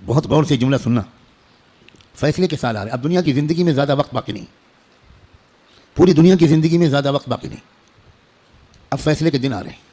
بہت غور سے جملہ سننا. فیصلے کے سال آ رہے. اب دنیا کی زندگی میں زیادہ وقت باقی نہیں, پوری دنیا کی زندگی میں زیادہ وقت باقی نہیں. اب فیصلے کے دن آ رہے ہیں.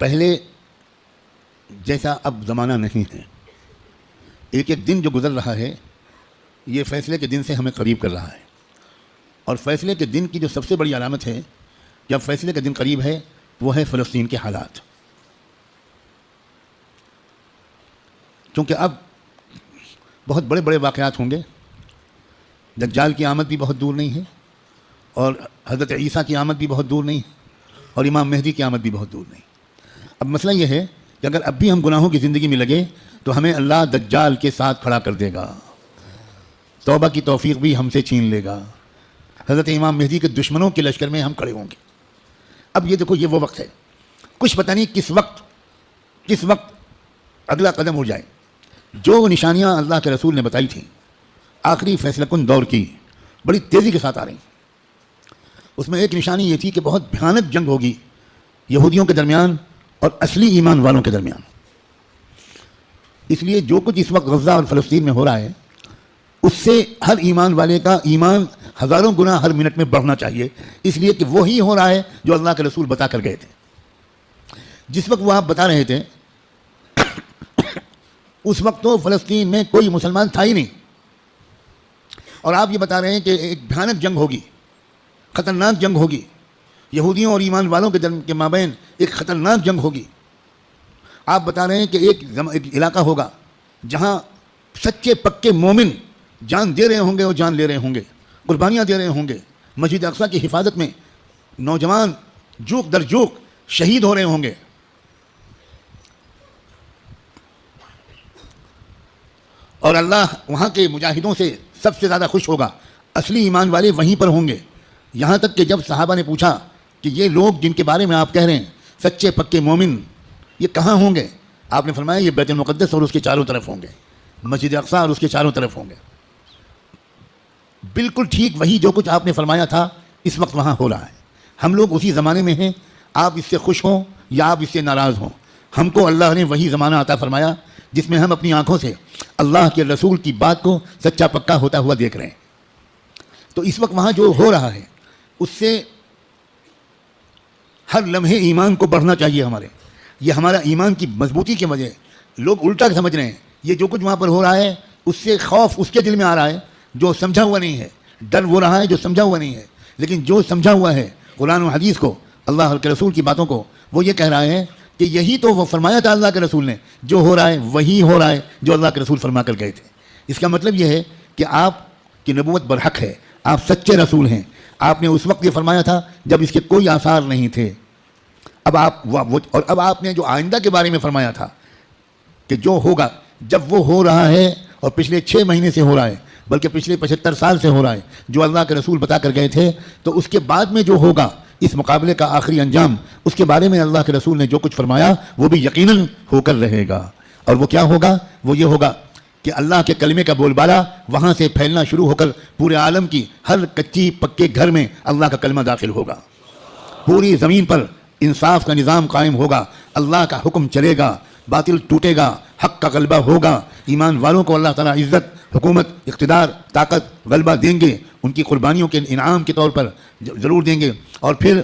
پہلے جیسا اب زمانہ نہیں ہے. ایک ایک دن جو گزر رہا ہے یہ فیصلے کے دن سے ہمیں قریب کر رہا ہے. اور فیصلے کے دن کی جو سب سے بڑی علامت ہے جب فیصلے کا دن قریب ہے وہ ہے فلسطین کے حالات. کیونکہ اب بہت بڑے بڑے واقعات ہوں گے. دجال کی آمد بھی بہت دور نہیں ہے, اور حضرت عیسیٰ کی آمد بھی بہت دور نہیں ہے, اور امام مہدی کی آمد بھی بہت دور نہیں. اب مسئلہ یہ ہے کہ اگر اب بھی ہم گناہوں کی زندگی میں لگے تو ہمیں اللہ دجال کے ساتھ کھڑا کر دے گا, توبہ کی توفیق بھی ہم سے چھین لے گا. حضرت امام مہدی کے دشمنوں کے لشکر میں ہم کھڑے ہوں گے. اب یہ دیکھو, یہ وہ وقت ہے, کچھ پتہ نہیں کس وقت اگلا قدم اٹھ جائے. جو نشانیاں اللہ کے رسول نے بتائی تھیں آخری فیصلہ کن دور کی, بڑی تیزی کے ساتھ آ رہی ہیں. اس میں ایک نشانی یہ تھی کہ بہت بھیانک جنگ ہوگی یہودیوں کے درمیان اور اصلی ایمان والوں کے درمیان. اس لیے جو کچھ اس وقت غزہ اور فلسطین میں ہو رہا ہے اس سے ہر ایمان والے کا ایمان ہزاروں گنا ہر منٹ میں بڑھنا چاہیے, اس لیے کہ وہی ہو رہا ہے جو اللہ کے رسول بتا کر گئے تھے. جس وقت وہ آپ بتا رہے تھے اس وقت تو فلسطین میں کوئی مسلمان تھا ہی نہیں, اور آپ یہ بتا رہے ہیں کہ ایک بھیانک جنگ ہوگی, خطرناک جنگ ہوگی, یہودیوں اور ایمان والوں کے مابین ایک خطرناک جنگ ہوگی. آپ بتا رہے ہیں کہ ایک علاقہ ہوگا جہاں سچے پکے مومن جان دے رہے ہوں گے اور جان لے رہے ہوں گے, قربانیاں دے رہے ہوں گے. مسجد اقصیٰ کی حفاظت میں نوجوان جوک در جوک شہید ہو رہے ہوں گے. اور اللہ وہاں کے مجاہدوں سے سب سے زیادہ خوش ہوگا. اصلی ایمان والے وہیں پر ہوں گے. یہاں تک کہ جب صحابہ نے پوچھا کہ یہ لوگ جن کے بارے میں آپ کہہ رہے ہیں سچے پکے مومن, یہ کہاں ہوں گے؟ آپ نے فرمایا یہ بیت المقدس اور اس کے چاروں طرف ہوں گے, مسجد اقصیٰ اور اس کے چاروں طرف ہوں گے. بالکل ٹھیک وہی جو کچھ آپ نے فرمایا تھا اس وقت وہاں ہو رہا ہے. ہم لوگ اسی زمانے میں ہیں, آپ اس سے خوش ہوں یا آپ اس سے ناراض ہوں. ہم کو اللہ نے وہی زمانہ عطا فرمایا جس میں ہم اپنی آنکھوں سے اللہ کے رسول کی بات کو سچا پکا ہوتا ہوا دیکھ رہے ہیں. تو اس وقت وہاں جو ہو رہا ہے اس سے ہر لمحے ایمان کو بڑھنا چاہیے ہمارے. یہ ہمارا ایمان کی مضبوطی کی وجہ. لوگ الٹا سمجھ رہے ہیں یہ جو کچھ وہاں پر ہو رہا ہے اس سے خوف اس کے دل میں آ رہا ہے جو سمجھا ہوا نہیں ہے, ڈر وہ رہا ہے جو سمجھا ہوا نہیں ہے. لیکن جو سمجھا ہوا ہے قرآن و حدیث کو, اللہ کے رسول کی باتوں کو, وہ یہ کہہ رہا ہے کہ یہی تو وہ فرمایا تھا اللہ کے رسول نے, جو ہو رہا ہے وہی ہو رہا ہے جو اللہ کے رسول فرما کر گئے تھے. اس کا مطلب یہ ہے کہ آپ کی نبوت برحق ہے, آپ سچے رسول ہیں. آپ نے اس وقت یہ فرمایا تھا جب اس کے کوئی آثار نہیں تھے. اب آپ نے جو آئندہ کے بارے میں فرمایا تھا کہ جو ہوگا, جب وہ ہو رہا ہے اور پچھلے 6 مہینے سے ہو رہا ہے, بلکہ پچھلے 75 سال سے ہو رہا ہے, جو اللہ کے رسول بتا کر گئے تھے, تو اس کے بعد میں جو ہوگا اس مقابلے کا آخری انجام, اس کے بارے میں اللہ کے رسول نے جو کچھ فرمایا وہ بھی یقیناً ہو کر رہے گا. اور وہ کیا ہوگا؟ وہ یہ ہوگا کہ اللہ کے کلمے کا بول بالا وہاں سے پھیلنا شروع ہو کر پورے عالم کی ہر کچی پکے گھر میں اللہ کا کلمہ داخل ہوگا. پوری زمین پر انصاف کا نظام قائم ہوگا, اللہ کا حکم چلے گا, باطل ٹوٹے گا, حق کا غلبہ ہوگا. ایمان والوں کو اللہ تعالیٰ عزت, حکومت, اقتدار, طاقت, غلبہ دیں گے, ان کی قربانیوں کے انعام کے طور پر ضرور دیں گے. اور پھر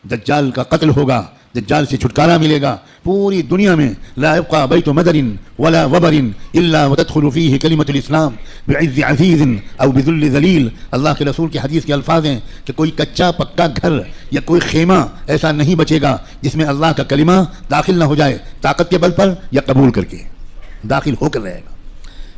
دجال کا قتل ہوگا, دجال سے چھٹکارا ملے گا. پوری دنیا میں لا يبقى بیت مدر ولا وبر الا وتدخل فيه کلمۃ الاسلام بعز عزیز او بذل ذلیل. اللہ کے رسول کی حدیث کے الفاظ ہیں کہ کوئی کچا پکا گھر یا کوئی خیمہ ایسا نہیں بچے گا جس میں اللہ کا کلمہ داخل نہ ہو جائے, طاقت کے بل پر یا قبول کر کے داخل ہو کر رہے گا.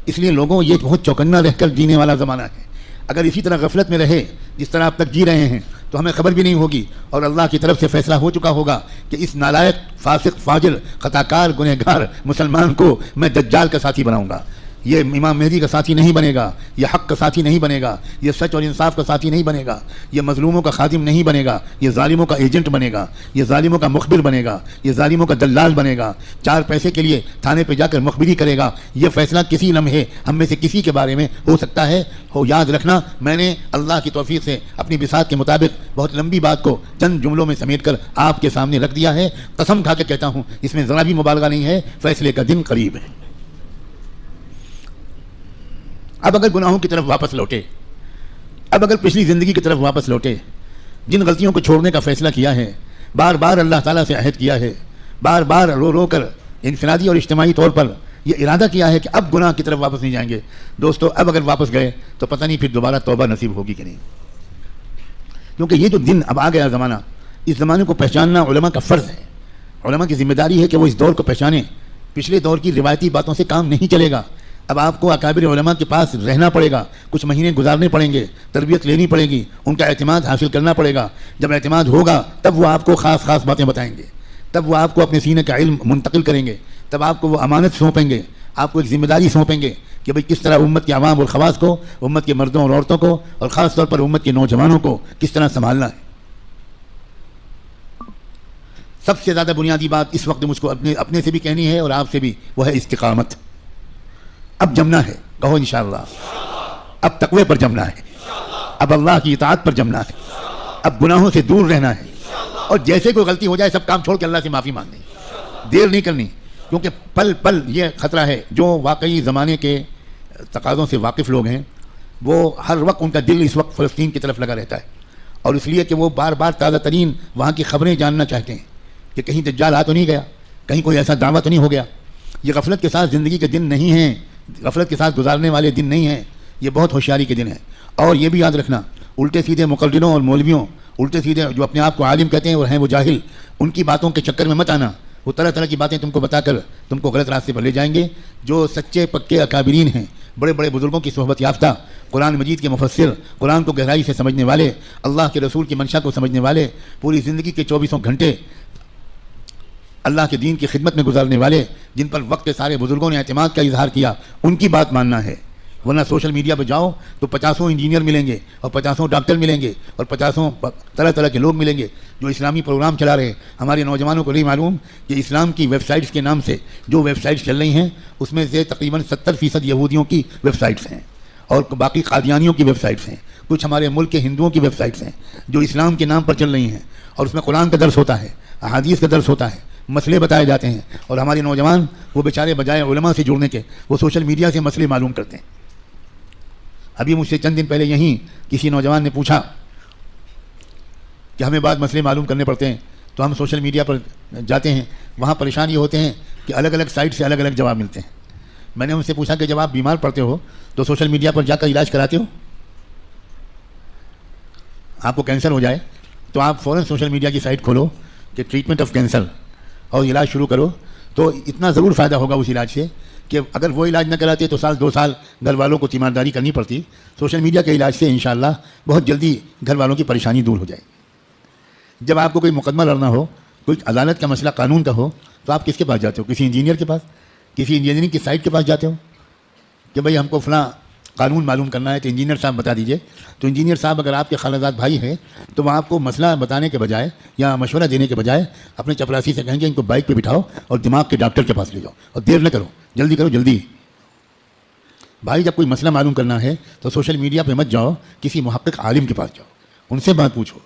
اس لیے لوگوں یہ بہت چوکنا رہ کر جینے والا زمانہ ہے. اگر اسی طرح غفلت میں رہے جس طرح آپ تک جی رہے ہیں تو ہمیں خبر بھی نہیں ہوگی, اور اللہ کی طرف سے فیصلہ ہو چکا ہوگا کہ اس نالائق, فاسق, فاجر, خطاکار, گنہگار مسلمان کو میں دجال کا ساتھی بناؤں گا. یہ امام مہدی کا ساتھی نہیں بنے گا، یہ حق کا ساتھی نہیں بنے گا، یہ سچ اور انصاف کا ساتھی نہیں بنے گا، یہ مظلوموں کا خادم نہیں بنے گا، یہ ظالموں کا ایجنٹ بنے گا، یہ ظالموں کا مخبر بنے گا، یہ ظالموں کا دلال بنے گا، 4 پیسے کے لیے تھانے پہ جا کر مخبری کرے گا۔ یہ فیصلہ کسی لمحے ہم میں سے کسی کے بارے میں ہو سکتا ہے۔ یاد رکھنا، میں نے اللہ کی توفیق سے اپنی بساط کے مطابق بہت لمبی بات کو چند جملوں میں سمیٹ کر آپ کے سامنے رکھ دیا ہے۔ قسم کھا کے کہتا ہوں، اس میں ذرا بھی مبالغہ نہیں ہے، فیصلے کا دن قریب ہے۔ اب اگر گناہوں کی طرف واپس لوٹے، اب اگر پچھلی زندگی کی طرف واپس لوٹے، جن غلطیوں کو چھوڑنے کا فیصلہ کیا ہے، بار بار اللہ تعالیٰ سے عہد کیا ہے، بار بار رو رو کر انفرادی اور اجتماعی طور پر یہ ارادہ کیا ہے کہ اب گناہ کی طرف واپس نہیں جائیں گے، دوستو اب اگر واپس گئے تو پتہ نہیں پھر دوبارہ توبہ نصیب ہوگی کہ نہیں، کیونکہ یہ جو دن اب آ گیا زمانہ، اس زمانے کو پہچاننا علماء کا فرض ہے۔ علماء کی ذمہ داری ہے کہ وہ اس دور کو پہچانیں۔ پچھلے دور کی روایتی باتوں سے کام نہیں چلے گا، اب آپ کو اکابر علماء کے پاس رہنا پڑے گا، کچھ مہینے گزارنے پڑیں گے، تربیت لینی پڑے گی، ان کا اعتماد حاصل کرنا پڑے گا۔ جب اعتماد ہوگا تب وہ آپ کو خاص خاص باتیں بتائیں گے، تب وہ آپ کو اپنے سینے کا علم منتقل کریں گے، تب آپ کو وہ امانت سونپیں گے، آپ کو ایک ذمہ داری سونپیں گے کہ بھئی کس طرح امت کے عوام اور خواص کو، امت کے مردوں اور عورتوں کو، اور خاص طور پر امت کے نوجوانوں کو کس طرح سنبھالنا ہے۔ سب سے زیادہ بنیادی بات اس وقت مجھ کو اپنے سے بھی کہنی ہے اور آپ سے بھی، وہ ہے استقامت۔ اب جمنا ہے، کہو انشاءاللہ، اب تقوی پر جمنا ہے، اب اللہ کی اطاعت پر جمنا ہے، اب گناہوں سے دور رہنا ہے، اور جیسے کوئی غلطی ہو جائے سب کام چھوڑ کے اللہ سے معافی مانگنی، دیر نہیں کرنی، کیونکہ پل پل یہ خطرہ ہے۔ جو واقعی زمانے کے تقاضوں سے واقف لوگ ہیں، وہ ہر وقت ان کا دل اس وقت فلسطین کی طرف لگا رہتا ہے، اور اس لیے کہ وہ بار بار تازہ ترین وہاں کی خبریں جاننا چاہتے ہیں کہ کہیں دجال آ تو نہیں گیا، کہیں کوئی ایسا دعویٰ تو نہیں ہو گیا۔ یہ غفلت کے ساتھ زندگی کے دن نہیں ہیں، غفلت کے ساتھ گزارنے والے دن نہیں ہیں، یہ بہت ہوشیاری کے دن ہیں۔ اور یہ بھی یاد رکھنا، الٹے سیدھے مقرروں اور مولویوں، الٹے سیدھے جو اپنے آپ کو عالم کہتے ہیں اور ہیں وہ جاہل، ان کی باتوں کے چکر میں مت آنا۔ وہ طرح طرح کی باتیں تم کو بتا کر تم کو غلط راستے پر لے جائیں گے۔ جو سچے پکے اکابرین ہیں، بڑے بڑے بزرگوں کی صحبت یافتہ، قرآن مجید کے مفسر، قرآن کو گہرائی سے سمجھنے والے، اللہ کے رسول کی منشا کو سمجھنے والے، پوری زندگی کے 24 گھنٹے اللہ کے دین کی خدمت میں گزارنے والے، جن پر وقت کے سارے بزرگوں نے اعتماد کا اظہار کیا، ان کی بات ماننا ہے۔ ورنہ سوشل میڈیا پہ جاؤ تو 50 انجینئر ملیں گے، اور 50 ڈاکٹر ملیں گے، اور 50 طرح طرح کے لوگ ملیں گے جو اسلامی پروگرام چلا رہے ہیں۔ ہمارے نوجوانوں کو نہیں معلوم کہ اسلام کی ویب سائٹس کے نام سے جو ویب سائٹس چل رہی ہیں، اس میں سے تقریباً 70% یہودیوں کی ویب سائٹس ہیں، اور باقی قادیانیوں کی ویب سائٹس ہیں، کچھ ہمارے ملک کے ہندوؤں کی ویب سائٹس ہیں جو اسلام کے نام پر چل رہی ہیں، اور اس میں قرآن کا درس ہوتا ہے، احادیث کا درس ہوتا ہے، مسئلے بتائے جاتے ہیں، اور ہمارے نوجوان وہ بیچارے بجائے علماء سے جڑنے کے وہ سوشل میڈیا سے مسئلے معلوم کرتے ہیں۔ ابھی مجھ سے چند دن پہلے یہیں کسی نوجوان نے پوچھا کہ ہمیں بعض مسئلے معلوم کرنے پڑتے ہیں تو ہم سوشل میڈیا پر جاتے ہیں، وہاں پریشان یہ ہوتے ہیں کہ الگ الگ سائٹ سے الگ الگ جواب ملتے ہیں۔ میں نے ان سے پوچھا کہ جب آپ بیمار پڑتے ہو تو سوشل میڈیا پر جا کر علاج کراتے ہو؟ آپ کو کینسر ہو جائے تو آپ فوراً سوشل میڈیا کی سائٹ کھولو کہ ٹریٹمنٹ آف کینسر، اور علاج شروع کرو، تو اتنا ضرور فائدہ ہوگا اس علاج سے کہ اگر وہ علاج نہ کراتے تو 1-2 سال گھر والوں کو تیمارداری کرنی پڑتی۔ سوشل میڈیا کے علاج سے انشاءاللہ بہت جلدی گھر والوں کی پریشانی دور ہو جائے گی۔ جب آپ کو کوئی مقدمہ لڑنا ہو، کوئی عدالت کا مسئلہ قانون کا ہو، تو آپ کس کے پاس جاتے ہو؟ کسی انجینئر کے پاس، کسی انجینئرنگ کی سائٹ کے پاس جاتے ہو کہ بھئی ہم کو فلاں قانون معلوم کرنا ہے تو انجینئر صاحب بتا دیجئے۔ تو انجینئر صاحب اگر آپ کے خالہ بھائی ہیں تو وہ آپ کو مسئلہ بتانے کے بجائے یا مشورہ دینے کے بجائے اپنے چپراسی سے کہیں گے ان کو بائک پہ بٹھاؤ اور دماغ کے ڈاکٹر کے پاس لے جاؤ، اور دیر نہ کرو، جلدی کرو جلدی۔ بھائی جب کوئی مسئلہ معلوم کرنا ہے تو سوشل میڈیا پہ مت جاؤ، کسی محقق عالم کے پاس جاؤ، ان سے بات پوچھو۔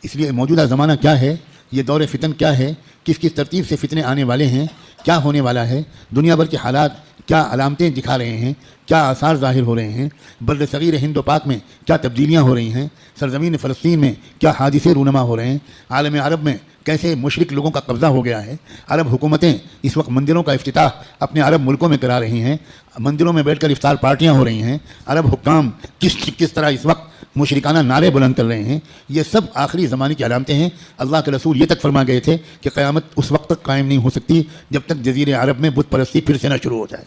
اس لیے موجودہ زمانہ کیا ہے، یہ دور فتن کیا ہے، کس کس ترتیب سے فتنے آنے والے ہیں، کیا ہونے والا ہے، دنیا بھر کے حالات کیا علامتیں دکھا رہے ہیں، کیا آثار ظاہر ہو رہے ہیں، بر صغیر ہند و پاک میں کیا تبدیلیاں ہو رہی ہیں، سرزمین فلسطین میں کیا حادثے رونما ہو رہے ہیں، عالم عرب میں کیسے مشرک لوگوں کا قبضہ ہو گیا ہے، عرب حکومتیں اس وقت مندروں کا افتتاح اپنے عرب ملکوں میں کرا رہی ہیں، مندروں میں بیٹھ کر افطار پارٹیاں ہو رہی ہیں، عرب حکام کس طرح اس وقت مشرکانہ نعرے بلند کر رہے ہیں، یہ سب آخری زمانے کی علامتیں ہیں۔ اللہ کے رسول یہ تک فرما گئے تھے کہ قیامت اس وقت تک قائم نہیں ہو سکتی جب تک جزیرے عرب میں بت پرستی پھر سے نہ شروع ہو جائے۔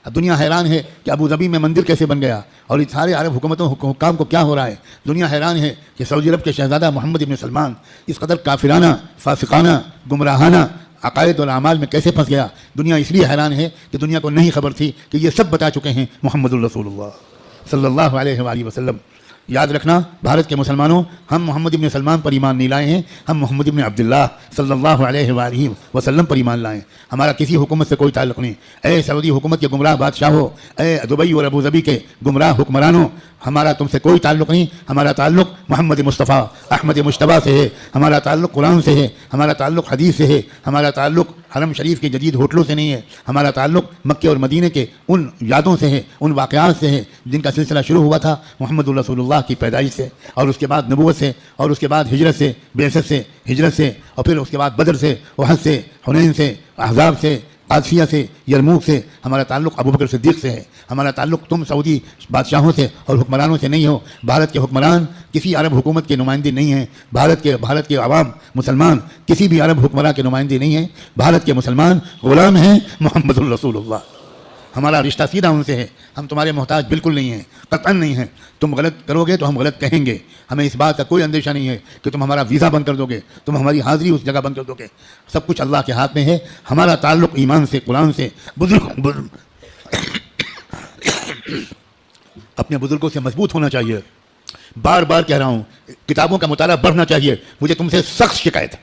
اب دنیا حیران ہے کہ ابوظبی میں مندر کیسے بن گیا، اور اس سارے عرب حکومتوں حکام کو کیا ہو رہا ہے۔ دنیا حیران ہے کہ سعودی عرب کے شہزادہ محمد ابن سلمان اس قدر کافرانہ، فاسقانہ، گمراہانہ عقائد اور اعمال میں کیسے پھنس گیا. دنیا اس لیے حیران ہے کہ دنیا کو نہیں خبر تھی کہ یہ سب بتا چکے ہیں محمد الرسول اللہ صلی اللہ علیہ وآلہ وسلم. یاد رکھنا بھارت کے مسلمانوں، ہم محمد ابن سلمان پر ایمان نہیں لائے ہیں، ہم محمد ابن عبداللہ صلی اللہ علیہ وآلہ وسلم پر ایمان لائے. ہمارا کسی حکومت سے کوئی تعلق نہیں. اے سعودی حکومت کے گمراہ بادشاہوں، اے دبئی اور ابوظبی کے گمراہ حکمرانوں، ہمارا تم سے کوئی تعلق نہیں. ہمارا تعلق محمد مصطفیٰ احمد مجتبیٰ سے ہے، ہمارا تعلق قرآن سے ہے، ہمارا تعلق حدیث سے ہے، ہمارا تعلق حرم شریف کے جدید ہوٹلوں سے نہیں ہے. ہمارا تعلق مکے اور مدینے کے ان یادوں سے ہے، ان واقعات سے ہے جن کا سلسلہ شروع ہوا تھا محمد الرسول اللہ کی پیدائش سے، اور اس کے بعد نبوت سے، اور اس کے بعد ہجرت سے، بعثت سے، ہجرت سے، اور پھر اس کے بعد بدر سے، احد سے، حنین سے، احزاب سے، قادسیہ سے، یرموک سے. ہمارا تعلق ابوبکر صدیق سے ہے. ہمارا تعلق تم سعودی بادشاہوں سے اور حکمرانوں سے نہیں ہو. بھارت کے حکمران کسی عرب حکومت کے نمائندے نہیں ہیں. بھارت کے عوام مسلمان کسی بھی عرب حکمراں کے نمائندے نہیں ہیں. بھارت کے مسلمان غلام ہیں محمد الرسول اللہ. ہمارا رشتہ سیدھا ان سے ہے. ہم تمہارے محتاج بالکل نہیں ہیں، قطعاً نہیں ہیں. تم غلط کرو گے تو ہم غلط کہیں گے. ہمیں اس بات کا کوئی اندیشہ نہیں ہے کہ تم ہمارا ویزا بند کر دو گے، تم ہماری حاضری اس جگہ بند کر دو گے. سب کچھ اللہ کے ہاتھ میں ہے. ہمارا تعلق ایمان سے، قرآن سے. اپنے بزرگوں سے مضبوط ہونا چاہیے. بار بار کہہ رہا ہوں، کتابوں کا مطالعہ بڑھنا چاہیے. مجھے تم سے سخت شکایت ہے.